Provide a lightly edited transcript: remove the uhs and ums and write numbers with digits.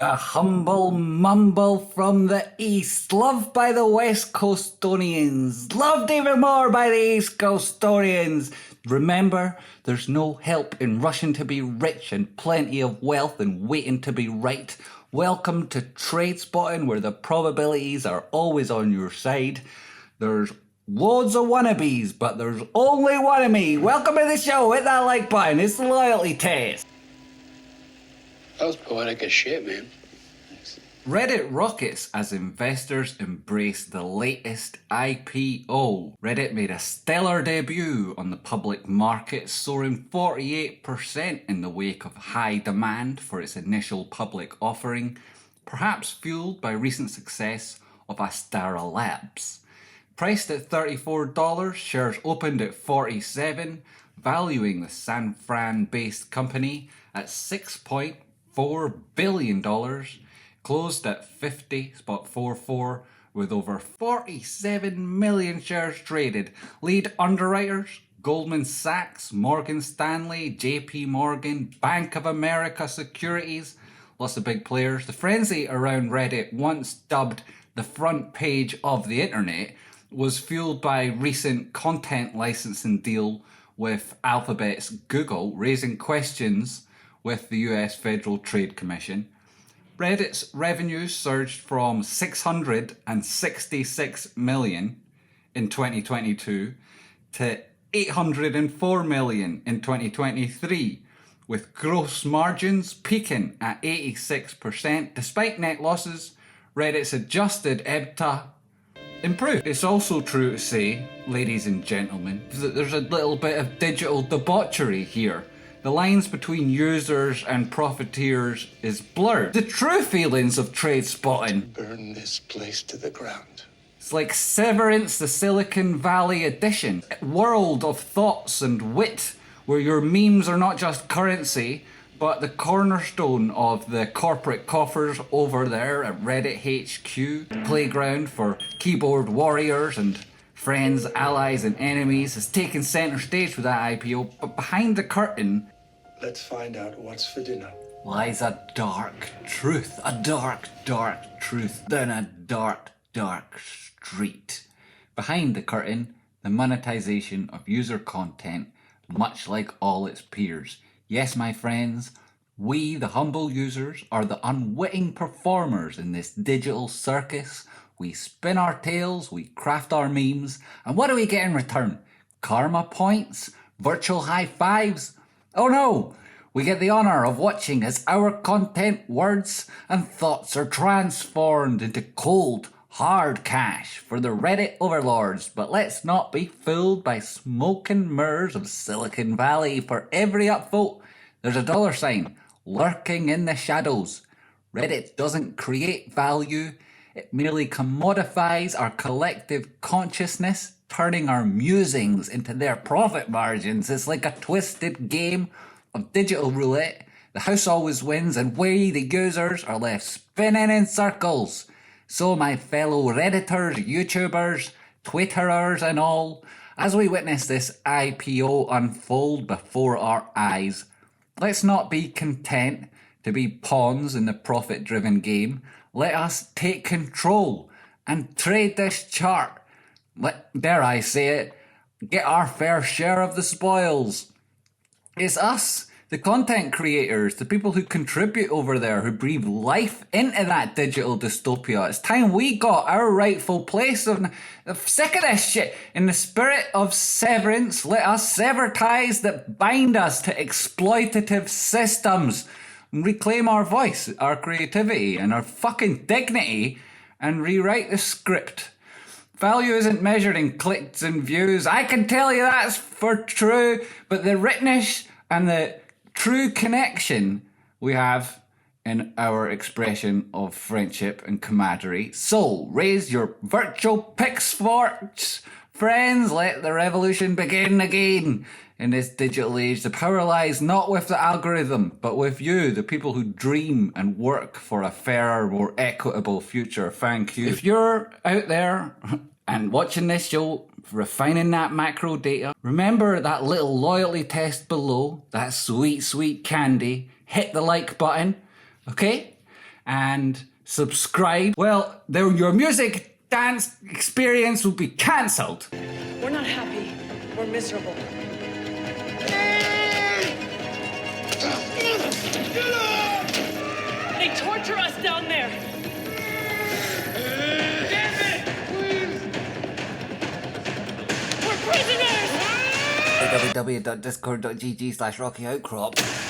A humble mumble from the east, loved by the west coastonians, loved even more by the east coastonians. Remember, there's no help in rushing to be rich and plenty of wealth and waiting to be right. Welcome to Tradespotting, where the probabilities are always on your side. There's loads of wannabes, but there's only one of me. Welcome to the show. Hit that like button. It's the loyalty test. That was poetic as shit, man. Thanks. Reddit rockets as investors embrace the latest IPO. Reddit made a stellar debut on the public market, soaring 48% in the wake of high demand for its initial public offering, perhaps fueled by recent success of Astara Labs. Priced at $34, shares opened at $47, valuing the San Fran-based company at $6.4 billion, closed at $50.44 with over 47 million shares traded. Lead underwriters: Goldman Sachs, Morgan Stanley, JP Morgan, Bank of America Securities, lots of big players. The frenzy around Reddit, once dubbed the front page of the internet, was fueled by recent content licensing deal with Alphabet's Google, raising questions with the US Federal Trade Commission. Reddit's revenues surged from $666 million in 2022 to $804 million in 2023, with gross margins peaking at 86%. Despite net losses, Reddit's adjusted EBITDA improved. It's also true to say, ladies and gentlemen, that there's a little bit of digital debauchery here. The lines between users and profiteers is blurred. The true feelings of Tradespotting. Burn this place to the ground. It's like Severance, the Silicon Valley edition. A world of thoughts and wit, where your memes are not just currency, but the cornerstone of the corporate coffers over there at Reddit HQ. Playground for keyboard warriors and friends, allies and enemies has taken centre stage with that IPO, but behind the curtain, Let's find out what's for dinner. lies a dark truth. A dark, dark truth down a dark, dark street. Behind the curtain, the monetization of user content, much like all its peers. Yes, my friends, we, the humble users, are the unwitting performers in this digital circus. We spin our tails, we craft our memes, and what do we get in return? Karma points? Virtual high fives? Oh no! We get the honour of watching as our content, words, and thoughts are transformed into cold, hard cash for the Reddit overlords. But let's not be fooled by smoke and mirrors of Silicon Valley. For every upvote, there's a dollar sign lurking in the shadows. Reddit doesn't create value. It merely commodifies our collective consciousness, turning our musings into their profit margins. It's like a twisted game of digital roulette. The house always wins, and we, the users, are left spinning in circles. So, my fellow Redditors, YouTubers, Twitterers and all, as we witness this IPO unfold before our eyes, let's not be content to be pawns in the profit-driven game. Let us take control and trade this chart. Dare I say it, get our fair share of the spoils. It's us, the content creators, the people who contribute over there, who breathe life into that digital dystopia. It's time we got our rightful place. I'm sick of this shit. In the spirit of severance, let us sever ties that bind us to exploitative systems and reclaim our voice, our creativity, and our fucking dignity, and rewrite the script. Value isn't measured in clicks and views. I can tell you that's for true, but the richness and the true connection we have in our expression of friendship and camaraderie. So, raise your virtual pitchforks, friends. Let the revolution begin again. In this digital age, the power lies not with the algorithm, but with you, the people who dream and work for a fairer, more equitable future. Thank you. If you're out there and watching this show, refining that macro data, remember that little loyalty test below, that sweet, sweet candy. Hit the like button, okay? and subscribe, well, your music dance experience will be cancelled. We're not happy. We're miserable. They torture us down there. We're prisoners! www.discord.gg/rockyoutcrop